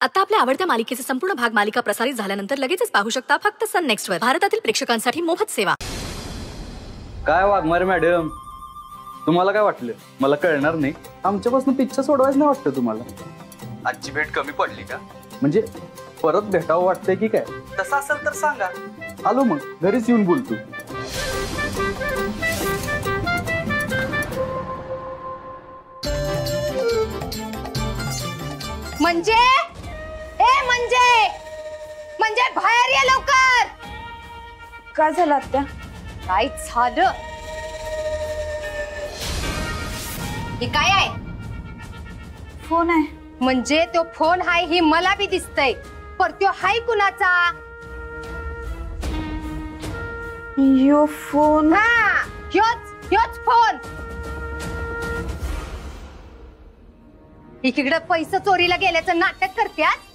आता आपल्या आवडत्या मालिकेचे संपूर्ण भाग मालिका प्रसारित झाल्यानंतर लगेचच पाहू शकता फक्त सन नेक्स्ट वर. भारतातील प्रेक्षकांसाठी मोफत सेवा. काय वाघमारे मॅडम, तुम्हाला काय वाटलं मला कळणार नाही? आमच्यापासून पिच्छा सोडवायचं नाही वाटतं तुम्हाला? आजची भेट कमी पडली का? म्हणजे परत भेटावं वाटतंय की काय? तसं असेल तर सांगा, आलो मग घरीच येऊन बोलतो. म्हणजे बाहेर ये लवकर. काय झालं आत्या? काय झालं? हे काय आहे? फोन आहे. म्हणजे तो फोन हाय ही मला बी दिसतंय, पर तो हाय कुणाचा? यो फोन. हा, ह्योच फोन. इकडे पैसे चोरीला गेल्याचं नाटक करत्यास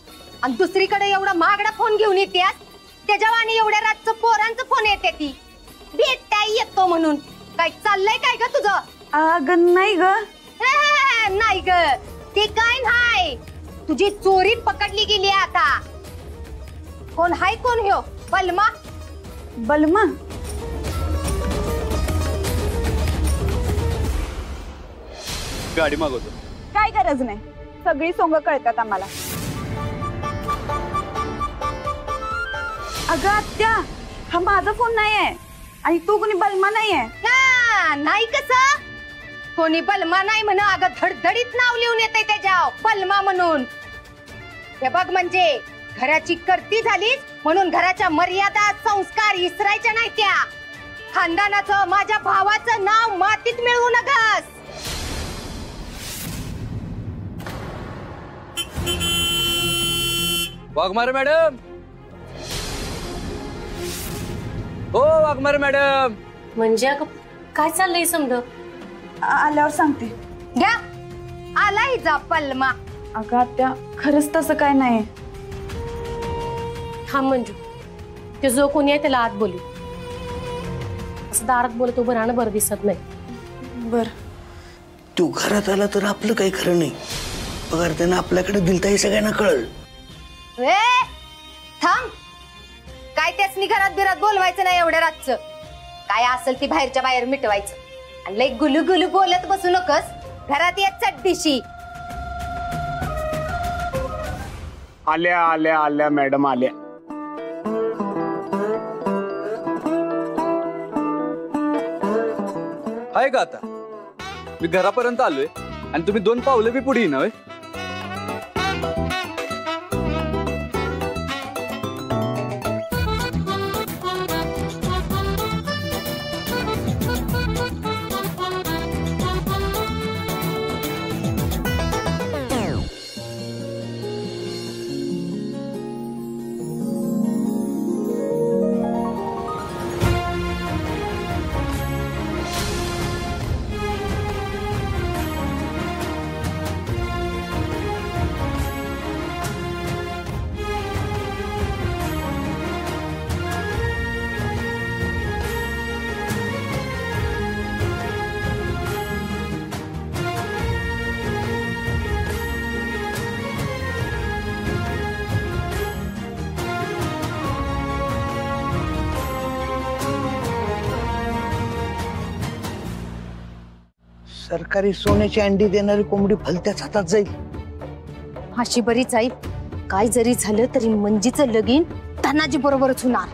आणि दुसरीकडे एवढा महागडा फोन घेऊन येत्यास. त्याच्यावर आणि एवढ्या रातचं पोरांचं फोन येते ती भेटाय येतो म्हणून. काय चाललंय काय ग तुझं? अगं नाही ग. नाही ग, ते काय नाही. तुझी चोरी पकडली गेली आता. कोण हाय? कोण ह्यो? बलमा? बलमा? गाडी मागवतो. काय गरज नाही, सगळी सोंग कळतात आम्हाला. अगं आत्या, हा माझा फोन नाहीये आणि तू कोणी बलमा नाहीये. नाही कसं? कोणी बलमा नाही म्हण. अगं धडधडीत नाव लिहून येते त्याच्यावर बलमा म्हणून. हे बघ, म्हणजे घराची करती झालीस म्हणून घराच्या मर्यादा संस्कार विसरायच्या नाही. त्या खानदानाचं, माझ्या भावाचं नाव मातीत मिळवू नकस. वाघमारे मॅडम, हो वाघमारे मॅडम. म्हणजे काय चाललंय समजा? आल्यावर सांगते. घ्या, आलाय जा बलमा. अगं आत्या, खरंच तसं काय नाही. थांब मंजू, ते जो कोणी आहे त्याला आत बोलू. असं दारात बोलत उभं राहणं बरं दिसत नाही. बर. तू घरात आला तर आपलं काही खरं नाही. पगार त्यानं आपल्याकडे दिलता हे सगळ्यांना कळलं. थांब, काय त्यासनी घरात बिरात बोलवायचं नाही एवढ्या रातचं. काय असेल ती बाहेरच्या बाहेर मिटवायचं. आणि लई गुलू गुलू बोलत बसू नकस. घरात ये चड्डीशी. आल्या आल्या आल्या मॅडम आल्या. आहे का आता? मी घरापर्यंत आलोय आणि तुम्ही 2 पावलं बी पुढे येईना होय? सरकारी सोन्याची अंडी देणारी कोंबडी भलत्याच हातात जाईल. अशी बरीच जाईल. काय जरी झालं तरी मंजीचं लगीन तानाजी बरोबरच होणार.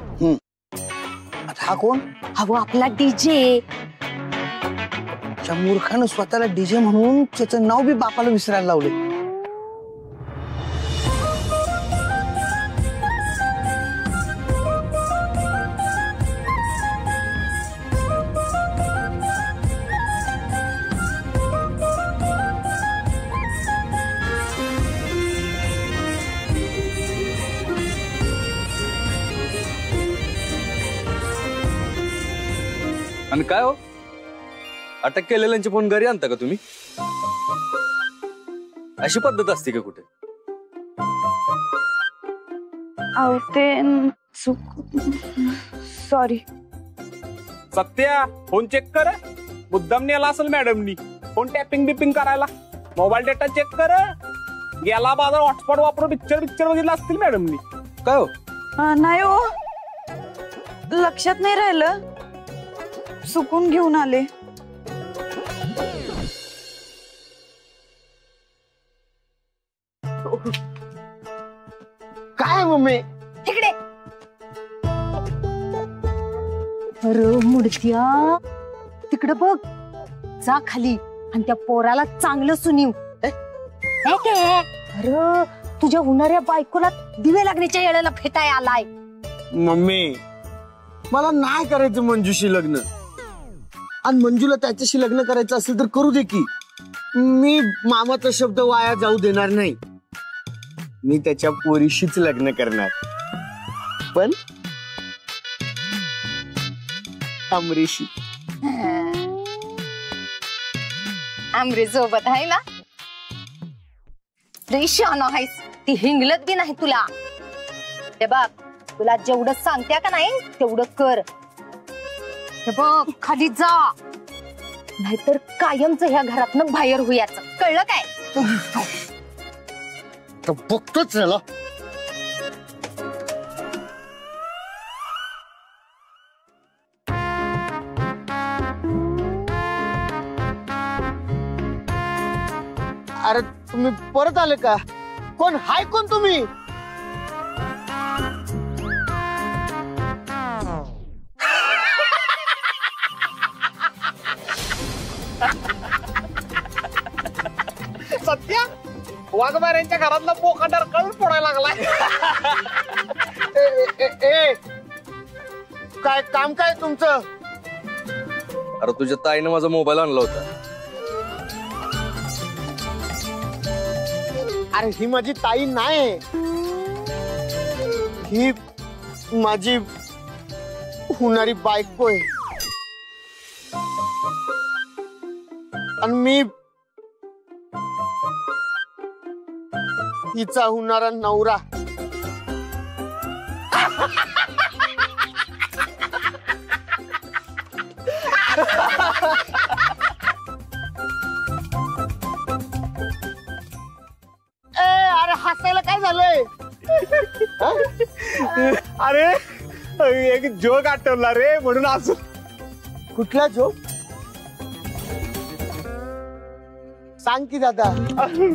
आता हा कोण? हवं आपला डीजे. त्या मूर्खानं स्वतःला डीजे म्हणून त्याचं नाव बी बापाला विसरायला लावले. आणि काय हो, अटक केलेल्यांचे फोन घरी आणता का तुम्ही? अशी पद्धत असते का कुठे? अहो ते सॉरी. सत्या, फोन चेक कर. मुद्दाम नेला असेल मॅडमनी फोन. टॅपिंग बिपिंग करायला. मोबाईल डेटा चेक कर. गेला बाजार हॉटस्पॉट वापरून पिक्चर बघितला असतील मॅडमनी. काय हो नाही हो, लक्षात नाही राहिलं, चुकून घेऊन आले. काय मम्मी? तिकडे अरे मुडक्या, तिकडे बघ, जा खाली आणि त्या पोराला चांगलं सुनीव. अरे तुझ्या होणाऱ्या बायकोला दिवे लागण्याच्या वेळेला फेटाय आलाय. मम्मी मला नाही करायचं मंजूशी लग्न, आणि मंजूला त्याच्याशी लग्न करायचं असेल तर करू दे की. मी मामाचा शब्द वाया जाऊ देणार नाही. मी त्याच्या पोरीशीच लग्न करणार, पण अमरीशी. आमरे सोबत आहे ना, रेशान आहेस, ती हिंगलत बी नाही तुला. हे बघ, तुला जेवढं सांगत्या का नाही तेवढं कर. हे बघ खाली जा, नाहीतर कायमच ह्या घरातनं बाहेर होयाचं, कळलं काय? तर बघतोच झाला. अरे तुम्ही परत आले का? कोण हाय, कोण तुम्ही? सत्या वाघमाऱ्यांच्या घरातला पोका डरकाळून फोडायला लागलाय. काय काम काय तुमचं? अरे तुझ्या ताईने माझा मोबाईल आणला होता. अरे ही माझी ताई नाही, ही माझी होणारी बायको आहे. आणि मी हिचा होणारा नवरा. अरे हसायला काय झालंय? अरे एक जोक आठवला रे, म्हणून असं. कुठला जोक? सांग की दादा.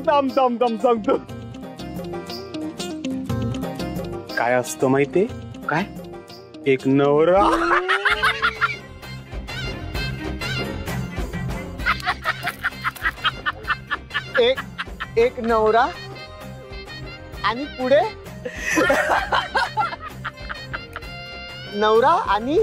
थांब सांगतो. काय असतं माहितीये? काय? एक नवरा एक नवरा आणि पुढे नवरा आणि